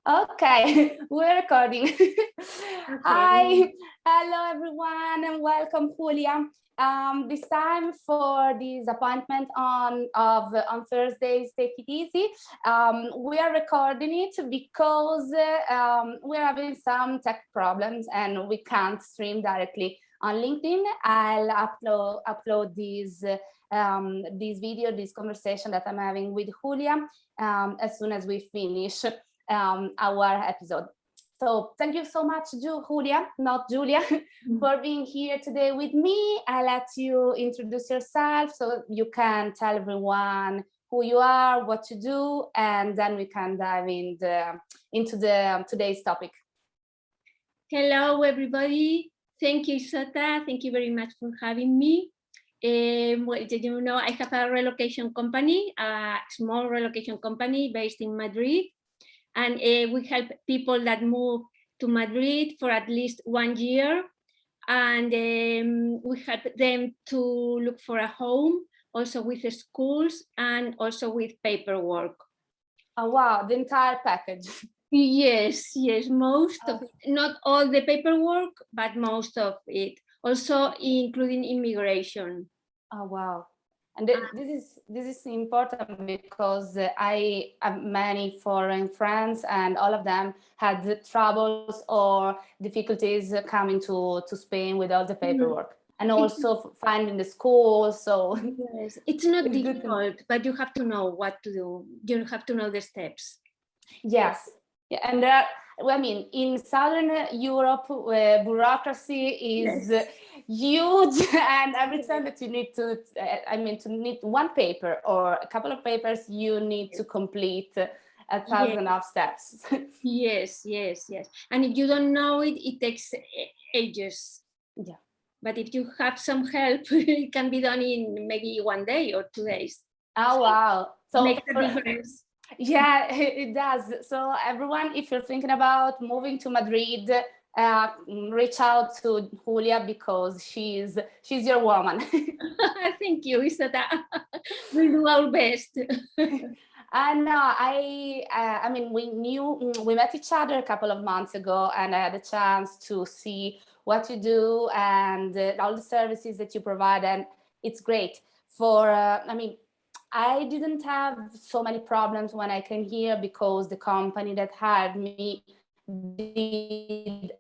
Okay, we're recording. Okay. Hi, hello everyone, and welcome, Julia. This time for this appointment on Thursdays, take it easy. We are recording it because we're having some tech problems and we can't stream directly on LinkedIn. I'll upload this video, this conversation that I'm having with Julia as soon as we finish our episode. So thank you so much, Julia, not Julia, for being here today with me. I'll let you introduce yourself so you can tell everyone who you are, what you do, and then we can dive into today's topic. Hello, everybody. Thank you, Sota. Thank you very much for having me. Well, did you know I have a relocation company, a small relocation company based in Madrid. And we help people that move to Madrid for at least 1 year. And we help them to look for a home, also with the schools and also with paperwork. Oh, wow, the entire package. Yes, most of it. Not all the paperwork, but most of it. Also including immigration. Oh, wow. And this is important because I have many foreign friends and all of them had troubles or difficulties coming to Spain with all the paperwork and also finding the school. So yes, it's not difficult, but you have to know what to do. You have to know the steps. Yes. Yeah, and I mean, in Southern Europe, bureaucracy is huge, and every time that you need to, to need one paper or a couple of papers, you need to complete 1,000 of steps. Yes. And if you don't know it, it takes ages. Yeah. But if you have some help, it can be done in maybe 1 day or 2 days. Oh, wow. So makes a difference. Yeah, it does. So everyone, if you're thinking about moving to Madrid, reach out to Julia because she's your woman. Thank you, Isata. We'll do our best. And I mean, we met each other a couple of months ago, and I had a chance to see what you do and all the services that you provide, and it's great. I didn't have so many problems when I came here because the company that hired me did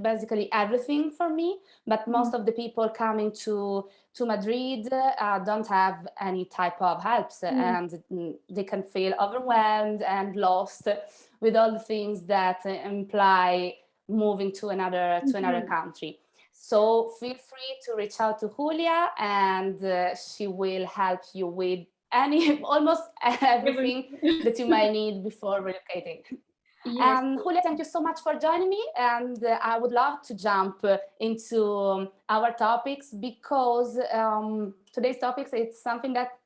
basically everything for me. But most of the people coming to Madrid don't have any type of helps, and they can feel overwhelmed and lost with all the things that imply moving to another country. So feel free to reach out to Julia, and she will help you with almost everything that you might need before relocating. Yes. Julia, thank you so much for joining me, and I would love to jump into our topics because today's topics, it's something that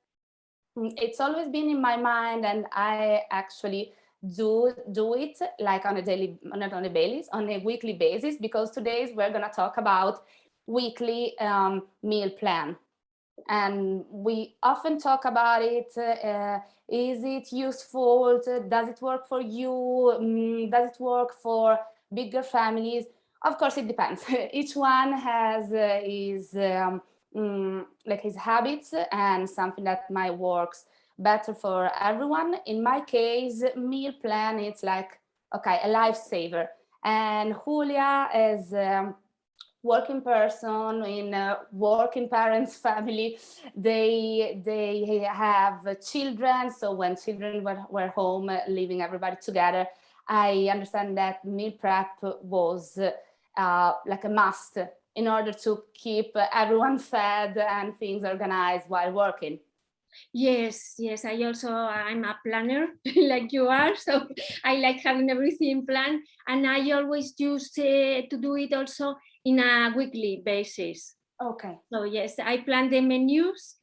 it's always been in my mind, and I actually do it like on a weekly basis, because today we're going to talk about weekly meal plan. And we often talk about it. Is it useful? Does it work for you? Does it work for bigger families? Of course, it depends. Each one has his habits and something that might works better for everyone. In my case, meal plan, it's like, okay, a lifesaver. And Julia is working person in a working parents family. They have children, so when children were home leaving everybody together, I understand that meal prep was like a must in order to keep everyone fed and things organized while working. Yes, I'm a planner like you are, so I like having everything planned, and I always used to do it also in a weekly basis. Okay. So yes, I plan the menus,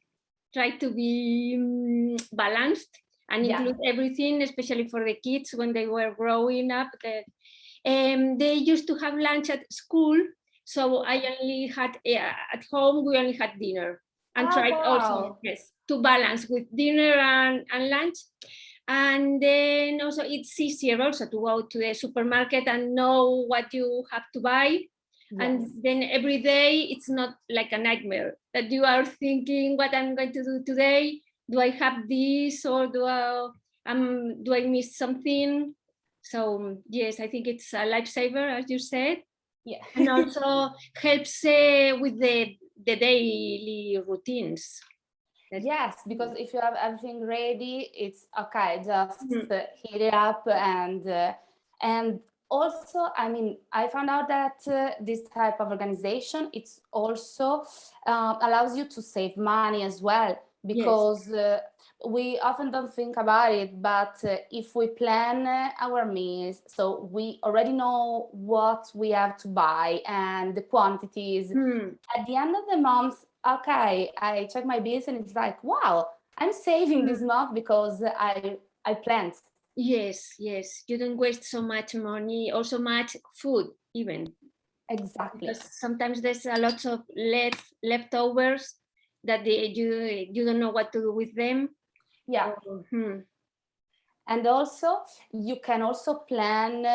try to be balanced and include everything, especially for the kids when they were growing up. They used to have lunch at school, so I only had at home. We only had dinner, and tried also to balance with dinner and lunch. And then also it's easier also to go to the supermarket and know what you have to buy. Yes. And then every day it's not like a nightmare that you are thinking what I'm going to do today. Do I have this, or do I miss something? So yes, I think it's a lifesaver, as you said. Yeah. And also helps with the daily routines. Yes, because if you have everything ready, it's okay, just heat it up. And also, I mean, I found out that this type of organization, it's also allows you to save money as well, because we often don't think about it, but if we plan our meals, so we already know what we have to buy and the quantities, at the end of the month, okay, I check my bills and it's like, wow, I'm saving this month because I planned. Yes, you don't waste so much money or so much food even. Exactly. Because sometimes there's a lot of leftovers that you don't know what to do with them. Yeah. And also, you can also plan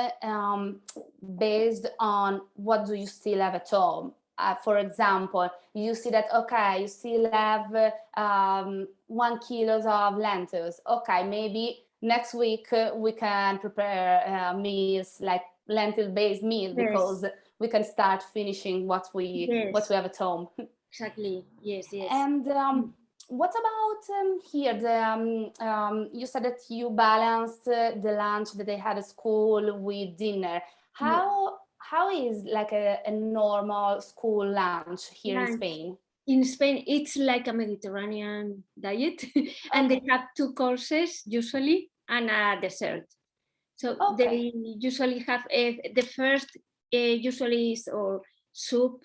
based on what do you still have at home. For example, you see that, okay, you still have 1 kilo of lentils. Okay, maybe next week we can prepare meals like lentil-based meal, because we can start finishing what we have at home. Exactly. Yes. And what about here? You said that you balanced the lunch that they had at school with dinner. How is like a normal school lunch here in Spain? In Spain, it's like a Mediterranean diet, and they have 2 courses usually and a dessert. So they usually have the first usually is or soup,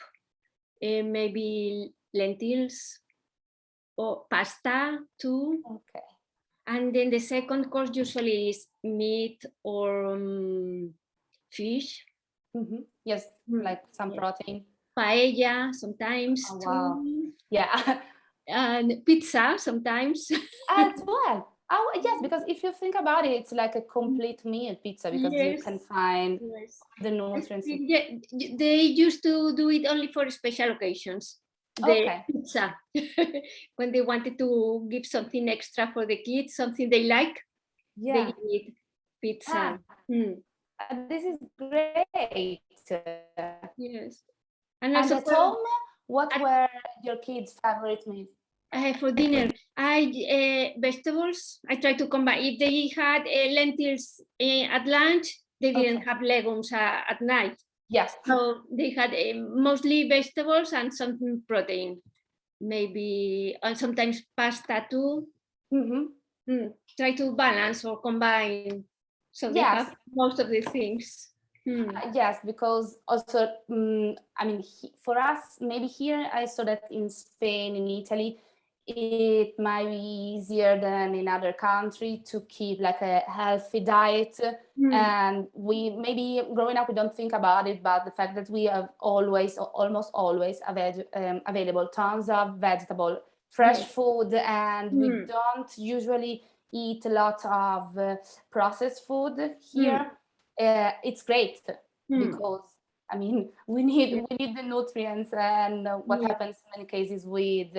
maybe lentils or pasta too. Okay. And then the second course usually is meat or fish. Yes, like some protein. Paella sometimes Oh, too. wow. Yeah. And pizza sometimes. As well. Oh, yes, because if you think about it, it's like a complete meal pizza, because you can find the nutrients. They used to do it only for special occasions. The pizza. When they wanted to give something extra for the kids, something they like, they eat pizza. This is great. Yes. And at home, what were your kids' favorite meals? For dinner, vegetables. I try to combine. If they had lentils at lunch, they didn't have legumes at night. Yes. So they had mostly vegetables and some protein, maybe, and sometimes pasta too. Try to balance or combine, so they have most of the things. Yes, because also, I mean, for us, maybe here, I saw that in Spain, in Italy, it might be easier than in other countries to keep like a healthy diet. And we maybe growing up, we don't think about it, but the fact that we have always, almost always available tons of vegetable, fresh food, and we don't usually eat a lot of processed food here. It's great because, I mean, we need the nutrients, and what happens in many cases with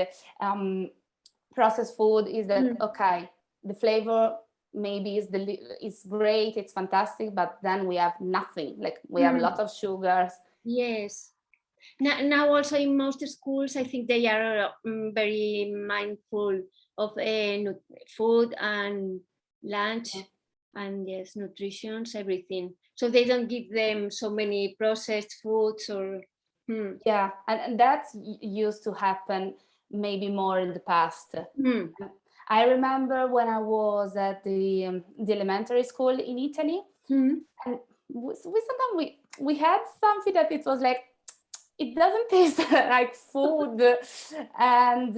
processed food is that okay, the flavor maybe is great, it's fantastic, but then we have nothing. Like we have a lot of sugars. Yes. Now also in most schools, I think they are very mindful of food and lunch. And yes, nutrition, everything. So they don't give them so many processed foods or. Yeah, and that used to happen maybe more in the past. I remember when I was at the elementary school in Italy, and we sometimes we had something that it was like, it doesn't taste like food. And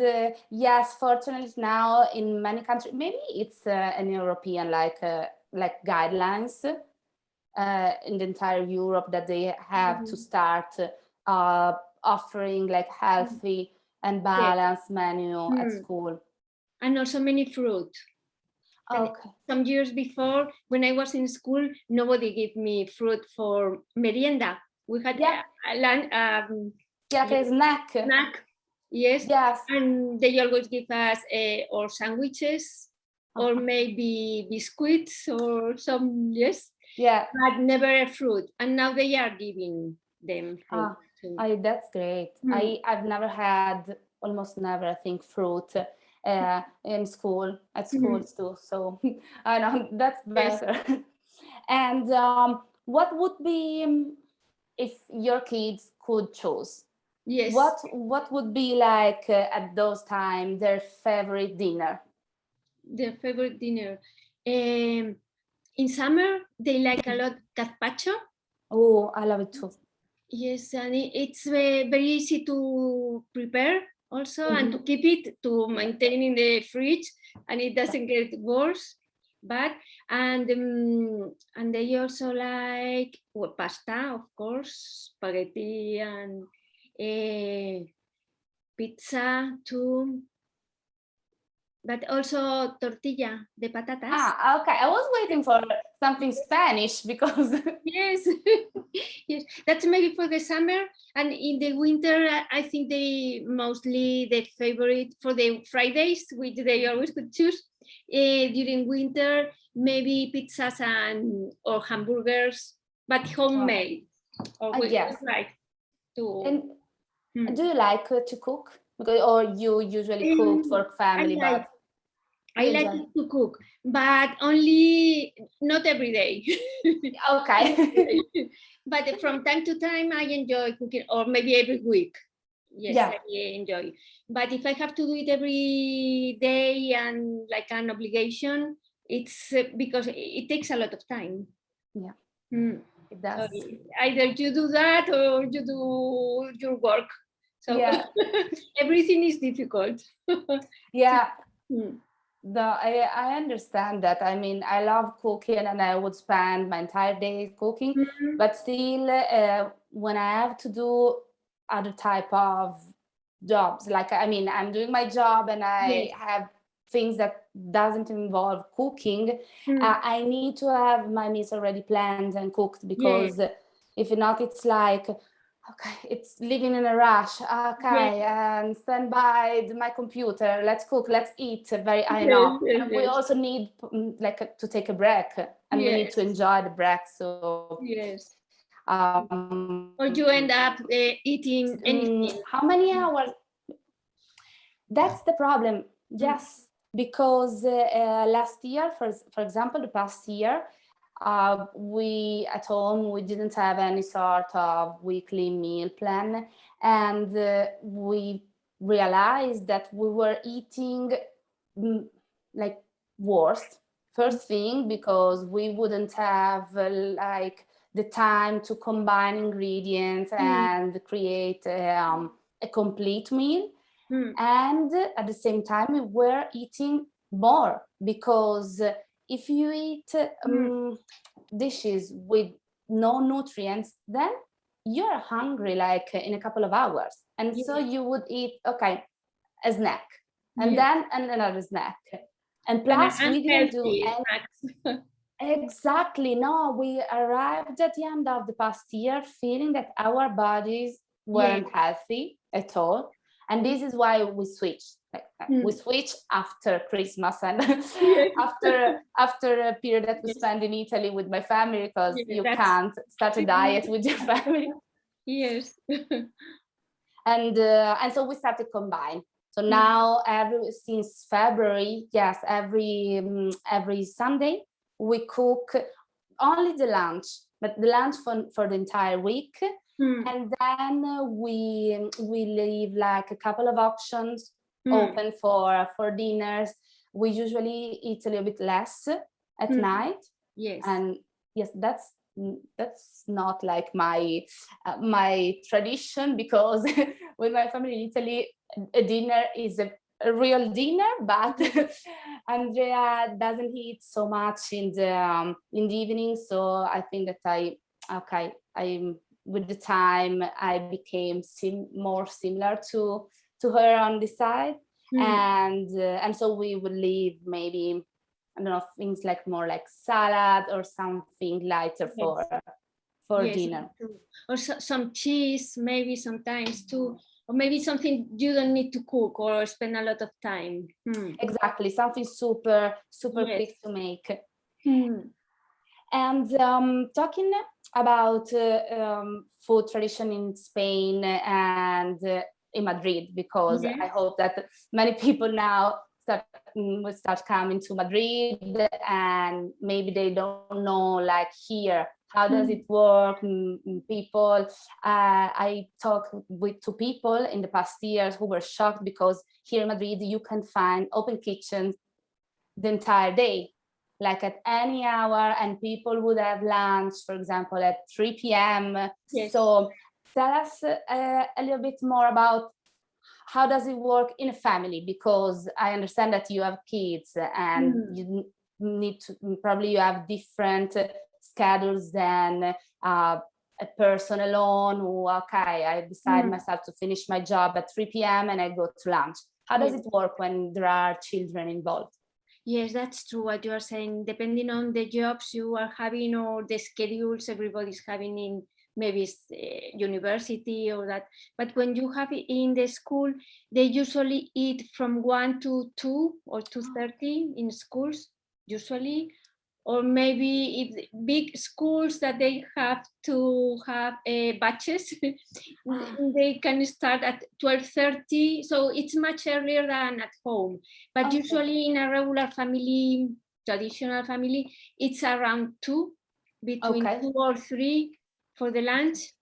yes, fortunately now in many countries, maybe it's an European like guidelines in the entire Europe, that they have to start offering like healthy and balanced menu at school. And also many fruit. Okay. Some years before, when I was in school, nobody gave me fruit for merienda. We had a lunch, like a snack. snack, yes. Yes. And they always give us or sandwiches or maybe biscuits or some, yes. Yeah. But never a fruit. And now they are giving them fruit too. That's great. I've never had, almost never, I think, fruit in school, at schools too. So I know that's better. Yes. And what would be, if your kids could choose? Yes. What would be like at those times their favorite dinner? Their favorite dinner. In summer, they like a lot gazpacho. Oh, I love it too. Yes, and it's very easy to prepare also and to keep it, to maintain in the fridge, and it doesn't get worse. But and they also like pasta, of course, spaghetti and pizza too. But also tortilla de patatas. Okay. I was waiting for something Spanish because yes, yes. That's maybe for the summer, and in the winter, I think they mostly the favorite for the Fridays, which they always could choose. During winter, maybe pizzas and or hamburgers, but homemade. Yes. Like to. And do you like to cook? Because, or you usually cook for family? I like to cook, but only not every day. Okay. But from time to time, I enjoy cooking, or maybe every week. Yes, I enjoy. But if I have to do it every day and like an obligation, it's because it takes a lot of time. Yeah, it does. So either you do that or you do your work. So everything is difficult. Yeah. I understand that. I mean, I love cooking and I would spend my entire day cooking, but still when I have to do other type of jobs, like, I mean, I'm doing my job and I have things that doesn't involve cooking, I need to have my meals already planned and cooked, because if not, it's like, okay, it's living in a rush. Okay, and stand by my computer. Let's cook. Let's eat. I know. We also need like to take a break, and we need to enjoy the break. So or you end up eating anything. How many hours? That's the problem. Yes, because last year, for example, the past year, we at home, we didn't have any sort of weekly meal plan, and we realized that we were eating like worst. First thing, because we wouldn't have like the time to combine ingredients and create a complete meal. And at the same time, we were eating more, because if you eat dishes with no nutrients, then you're hungry like in a couple of hours. And so you would eat, okay, a snack, and then another snack. And plus we didn't do any... Exactly. No, we arrived at the end of the past year feeling that our bodies weren't healthy at all. And this is why we switched. We switched after Christmas and after a period that we spent in Italy with my family, because you can't start a diet with your family. Yes. And so we started combine. So now since February, every Sunday we cook only the lunch, but the lunch for the entire week. And then we leave like a couple of options open for dinners. We usually eat a little bit less at night. Yes. And yes, that's not like my tradition, because with my family in Italy, a dinner is a real dinner, but Andrea doesn't eat so much in the evening. So I think that I'm with the time I became more similar to her on this side, and so we would leave maybe I don't know, things like more like salad or something lighter for yes, dinner. Or some cheese, maybe sometimes too, or maybe something you don't need to cook or spend a lot of time. Exactly, something super Yes. quick to make. And talking about food tradition in Spain and in Madrid, because Yes. I hope that many people now will start coming to Madrid, and maybe they don't know, like, here, how does it work? People, I talked with two people in the past years who were shocked, because here in Madrid you can find open kitchens the entire day, like at any hour, and people would have lunch, for example, at 3 p.m. Yes. So tell us a little bit more about how does it work in a family, because I understand that you have kids and you need to, probably you have different schedules than a person alone who, okay, I decide myself to finish my job at 3 p.m. and I go to lunch. How does it work when there are children involved? Yes, that's true what you are saying. Depending on the jobs you are having or the schedules everybody's having in maybe university or that. But when you have it in the school, they usually eat from 1 to 2 or 2:30 in schools, usually. Or maybe if big schools that they have to have batches, they can start at 12:30. So it's much earlier than at home. But usually in a regular family, traditional family, it's around 2, between 2 or 3 for the lunch,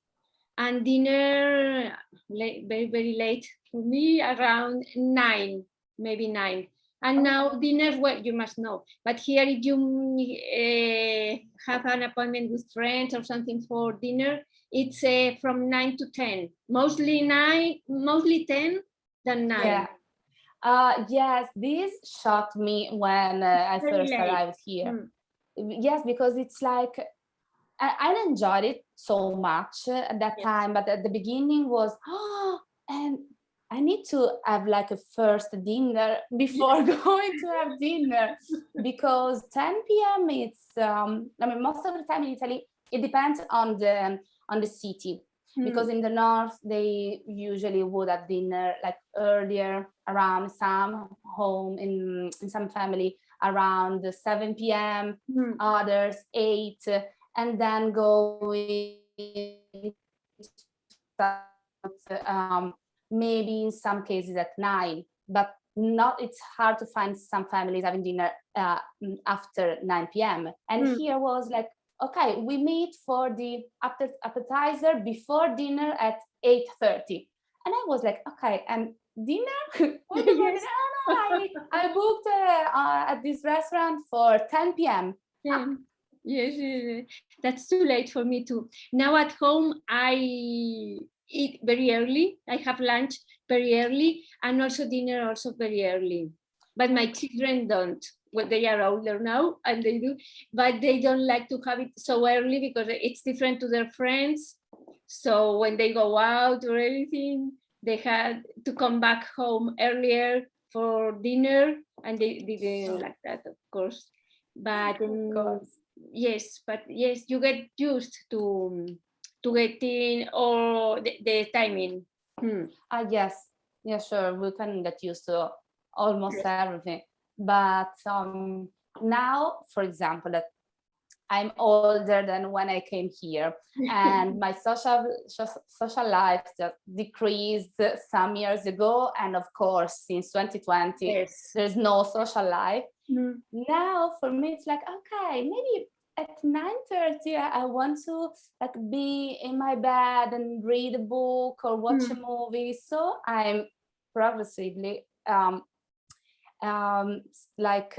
and dinner very, very late for me, around 9, maybe 9. And now dinner, well, you must know, but here if you have an appointment with friends or something for dinner, it's from 9 to 10, mostly 9, mostly 10 than 9. Yeah. Yes, this shocked me when I first arrived here. Yes, because it's like, I enjoyed it so much at that time, but at the beginning was, and I need to have like a first dinner before going to have dinner, because 10 p.m. it's, I mean, most of the time in Italy, it depends on the city, because in the north, they usually would have dinner like earlier, around some home, in some family, around 7 p.m., others 8, and then going maybe in some cases at 9, but not, it's hard to find some families having dinner after 9 p.m. And here was like, okay, we meet for the appetizer before dinner at 8:30. And I was like, okay, and dinner? What about dinner? No, I booked at this restaurant for 10 p.m. Yes, that's too late for me too. Now at home, I eat very early. I have lunch very early, and also dinner also very early. But my children don't. Well, they are older now, and they do, but they don't like to have it so early because it's different to their friends. So when they go out or anything, they had to come back home earlier for dinner, and they didn't like that, of course. But yes, you get used to getting or the timing. Yes, yeah, sure, we can get used to almost everything. But now, for example, that I'm older than when I came here, and my social life just decreased some years ago, and of course since 2020 there's no social life. Now for me it's like, okay, maybe at 9:30 I want to like be in my bed and read a book or watch a movie, so I'm progressively like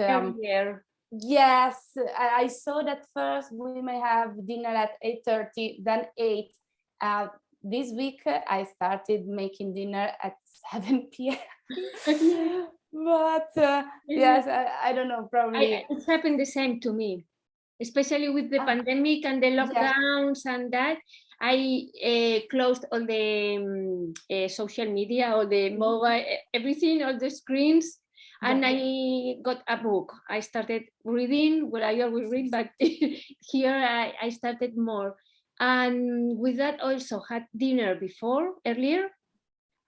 yes, I saw that first we may have dinner at 8:30, then 8. This week I started making dinner at 7 p.m. But yes, I don't know, probably. It happened the same to me, especially with the pandemic and the lockdowns and that. I closed all the social media, all the mobile, everything, all the screens. And I got a book. I started reading. Well, I always read, but here I started more. And with that, also had dinner earlier,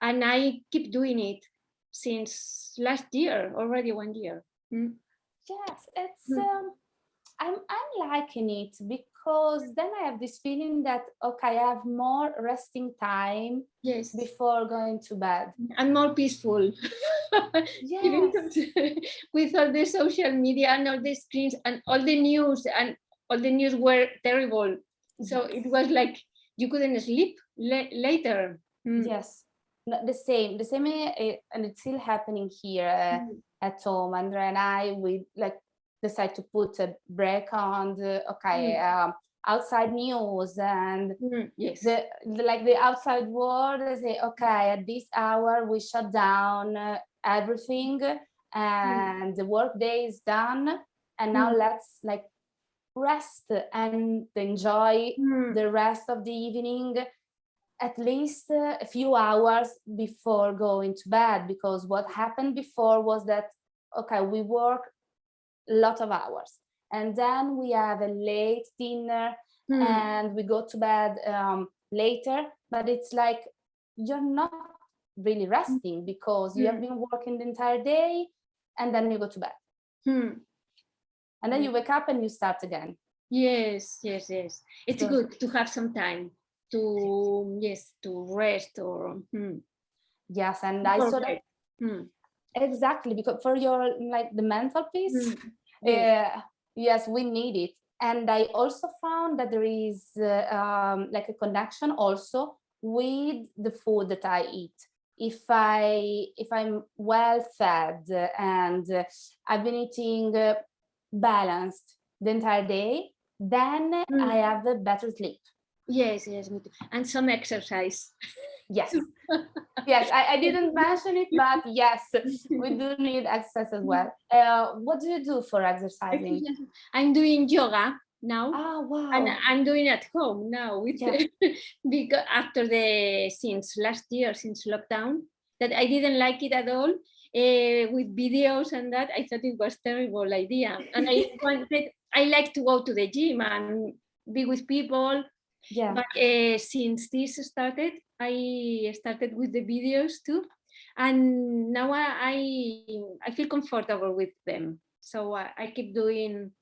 and I keep doing it since last year, already 1 year. Yes, it's I'm liking it because then I have this feeling that okay, I have more resting time before going to bed. And more peaceful. Even with all the social media and all the screens and all the news, and all the news were terrible. So it was like you couldn't sleep later. Yes, the same, and it's still happening here at home. Andrea and I, we like decide to put a break on the outside news and the outside world. They say, okay, at this hour we shut down everything, and the work day is done, and now let's like rest and enjoy the rest of the evening, at least a few hours before going to bed, because what happened before was that okay, we work a lot of hours and then we have a late dinner and we go to bed later, but it's like you're not really resting because you have been working the entire day, and then you go to bed and then you wake up and you start again. Yes. It's good to have some time to rest or yes, and I saw that exactly, because for your like the mental peace, yes, we need it. And I also found that there is like a connection also with the food that I eat. If I'm well fed and I've been eating balanced the entire day, then I have a better sleep. Yes, me too. And some exercise. Yes. Yes, I didn't mention it, but yes, we do need exercise as well. What do you do for exercising? I'm doing yoga now. Oh, wow. And I'm doing at home now with because after since last year, since lockdown, that I didn't like it at all. With videos and that, I thought it was terrible idea. And I like to go to the gym and be with people. Yeah. But since this started, I started with the videos too, and now I feel comfortable with them. So I keep doing.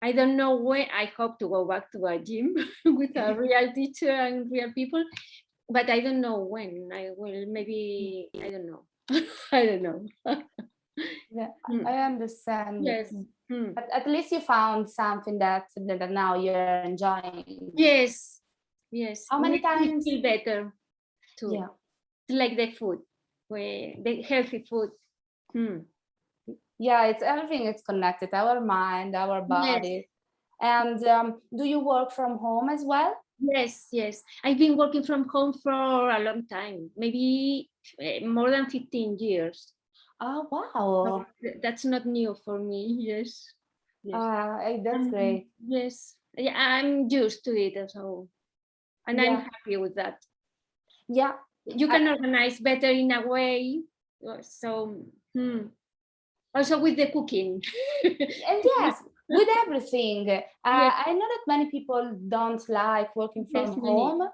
I don't know when. I hope to go back to a gym with a real teacher and real people, but I don't know when. I will maybe. I don't know. I don't know. Yeah, I understand. Yes. But at least you found something that now you're enjoying. Yes. How many times? Feel better too. Yeah. Like the food, the healthy food. Yeah, it's everything. It's connected. Our mind, our body. Yes. And do you work from home as well? Yes. I've been working from home for a long time, maybe more than 15 years. Oh, wow. That's not new for me. Yes. That's great. Yes. Yeah, I'm used to it as well. And I'm happy with that. Yeah. You can organize better in a way. So, also with the cooking. And yes, with everything. I know that many people don't like working from home.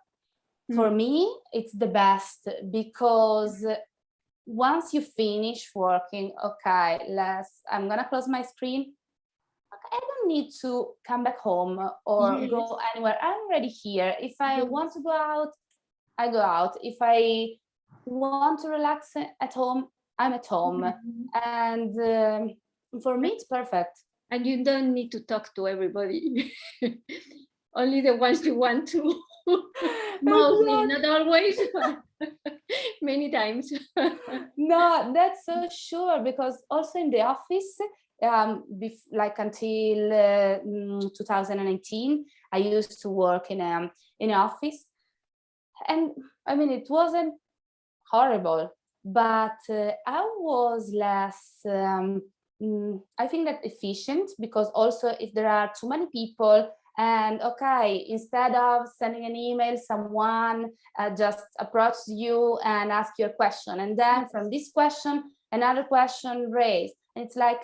For me, it's the best because once you finish working, okay, I'm gonna close my screen. I don't need to come back home or go anywhere. I'm already here. If I want to go out, I go out. If I want to relax at home, I'm at home. And for me, it's perfect. And you don't need to talk to everybody. Only the ones you want to. Mostly, not always, but many times. No, that's so sure, because also in the office, like until 2018, I used to work in an office, and I mean it wasn't horrible, but I was less I think that efficient, because also if there are too many people, and okay, instead of sending an email, someone just approaches you and asks you a question, and then from this question another question raised. And it's like,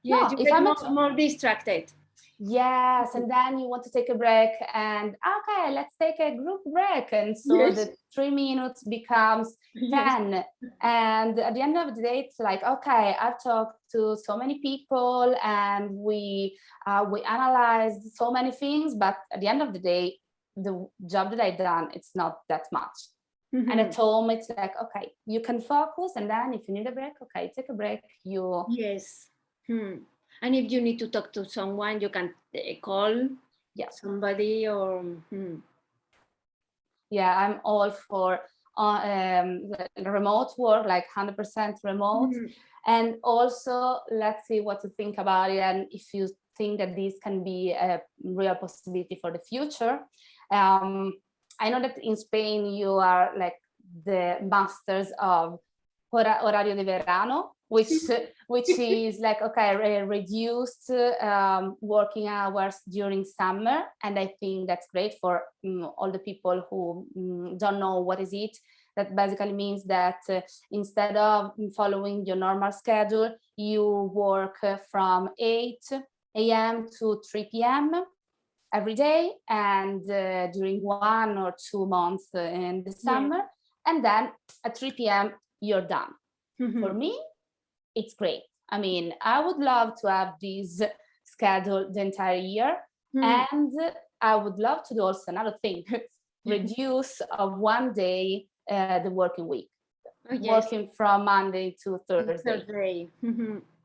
yes, no, you if get I'm more distracted. yes, and then you want to take a break and okay, let's take a group break. And so Yes. the 3 minutes becomes Yes. 10. And at the end of the day, it's like, okay, I've talked to so many people and we analyzed so many things, but at the end of the day, the job that I've done, it's not that much. And at home, it's like, okay, you can focus. And then if you need a break, okay, take a break. Yes. And if you need to talk to someone, you can call somebody or. Yeah, I'm all for remote work, like 100% remote. And also, let's see what you think about it. And if you think that this can be a real possibility for the future. I know that in Spain, you are like the masters of horario de verano, which is like, okay, reduced working hours during summer. And I think that's great for all the people who don't know what is it. That basically means that instead of following your normal schedule, you work from 8 a.m. to 3 p.m. every day, and during 1 or 2 months in the summer, and then at 3 p.m. you're done. For me, it's great. I mean, I would love to have this schedule the entire year, and I would love to do also another thing, reduce 1 day the working week, working from Monday to Thursday.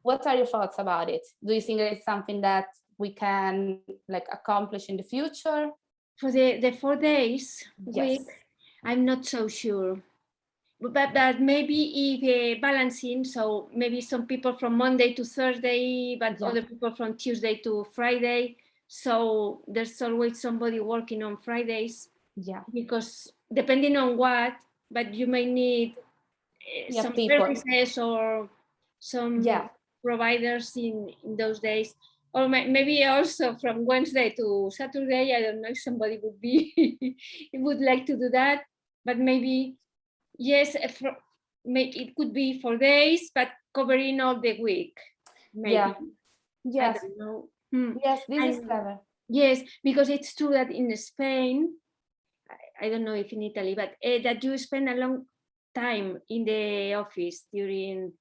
What are your thoughts about it? Do you think that it's something that we can like accomplish in the future? For the 4 days week, I'm not so sure. But maybe if balancing, so maybe some people from Monday to Thursday, but other people from Tuesday to Friday. So there's always somebody working on Fridays. Yeah. Because depending on what, but you may need some services or some providers in those days. Or maybe also from Wednesday to Saturday. I don't know if somebody would be would like to do that, but maybe yes, it could be 4 days, but covering all the week. Maybe. Yeah. Yes. I don't know. Yes, this is clever. Yes, because it's true that in Spain, I don't know if in Italy, but that you spend a long time in the office during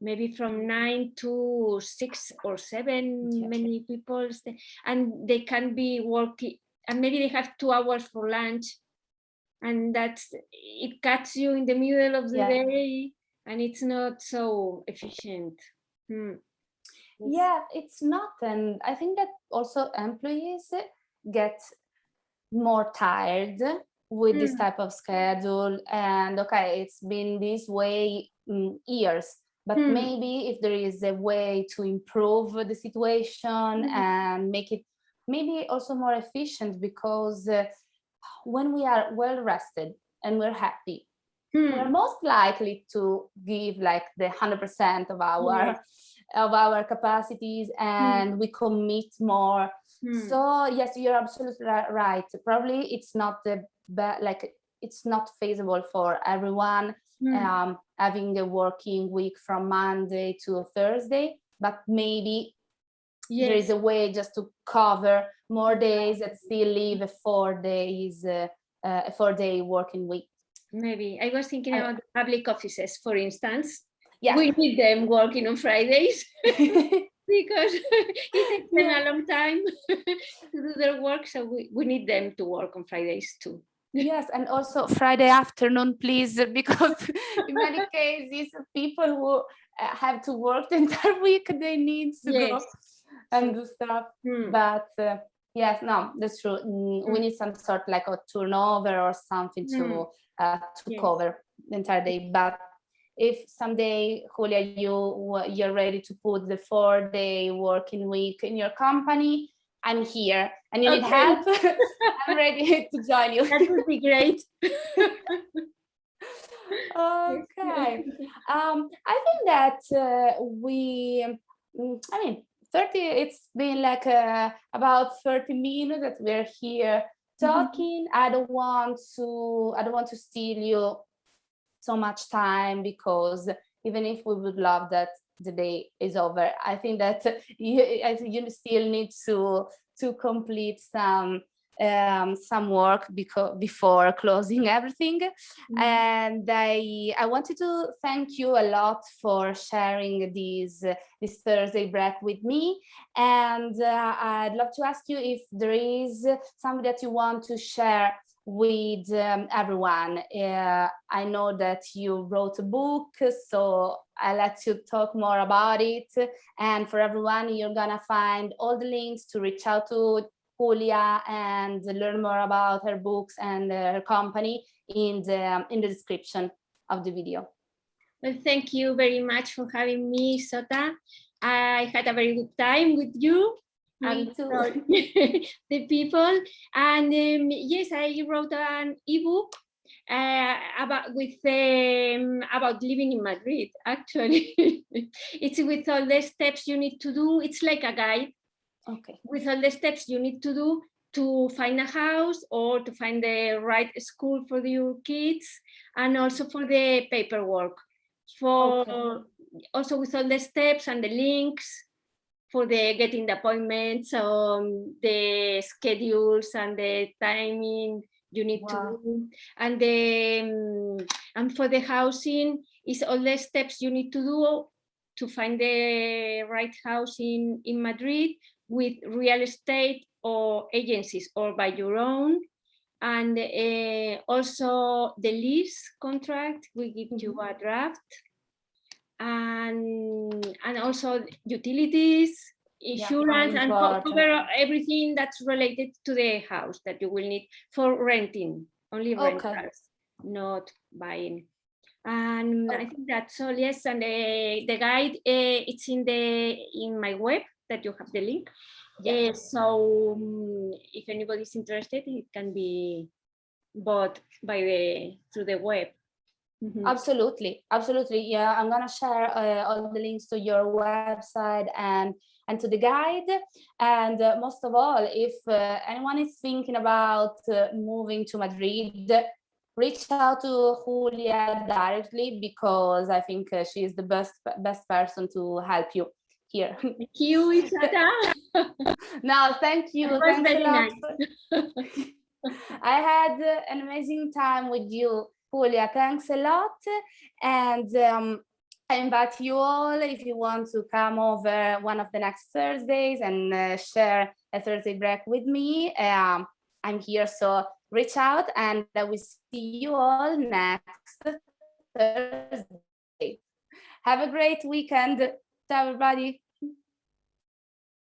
maybe from 9 to 6 or 7, many people and they can be working, and maybe they have 2 hours for lunch, and it cuts you in the middle of the day, and it's not so efficient. Yeah, it's not. And I think that also employees get more tired with this type of schedule. And okay, it's been this way years, but maybe if there is a way to improve the situation and make it maybe also more efficient, because when we are well rested and we're happy, we're most likely to give like the 100% of our capacities, and we commit more. So yes, you're absolutely right. Probably it's not it's not feasible for everyone having a working week from Monday to Thursday, but maybe there is a way just to cover more days and still leave a 4 days a 4-day working week. Maybe I was thinking about the public offices, for instance. We need them working on Fridays because it takes them a long time to do their work. So we need them to work on Fridays too. Yes, and also Friday afternoon, please, because in many cases, people who have to work the entire week, they need to go and do stuff. But yes, no, that's true. We need some sort like a turnover or something to cover the entire day. But if someday, Julia, you're ready to put the 4-day working week in your company, I'm here, and you need help, I'm ready to join you. That would be great. Okay. I think that 30, it's been like about 30 minutes that we're here talking. I don't want to steal you so much time, because even if we would love that the day is over. I think that you still need to complete some work before closing everything. And I wanted to thank you a lot for sharing this Thursday break with me. And I'd love to ask you if there is something that you want to share with everyone. I know that you wrote a book, so I'll let you talk more about it. And for everyone, you're gonna find all the links to reach out to Julia and learn more about her books and her company in the description of the video. Well, thank you very much for having me, Sota. I had a very good time with you. Me too. The people. And yes, I wrote an ebook about living in Madrid. Actually, it's with all the steps you need to do. It's like a guide. Okay. With all the steps you need to do to find a house or to find the right school for your kids, and also for the paperwork. Also with all the steps and the links for the getting the appointments, the schedules and the timing you need to do, and for the housing is all the steps you need to do to find the right house in Madrid, with real estate or agencies or by your own. And also the lease contract, we give you a draft. And also utilities, insurance, and cover everything that's related to the house that you will need for renting, only renters, not buying. And I think that's all. Yes, and the guide, it's in my web that you have the link. So if anybody's interested, it can be bought through the web. Absolutely. Yeah, I'm gonna share all the links to your website and to the guide. And most of all, if anyone is thinking about moving to Madrid, reach out to Julia directly, because I think she is the best person to help you here. Thank you, Isata. No, thank you. Thanks a lot. Nice. I had an amazing time with you, Julia. Thanks a lot. And I invite you all, if you want to come over one of the next Thursdays and share a Thursday break with me. I'm here, so reach out, and I will see you all next Thursday. Have a great weekend. Ciao, everybody.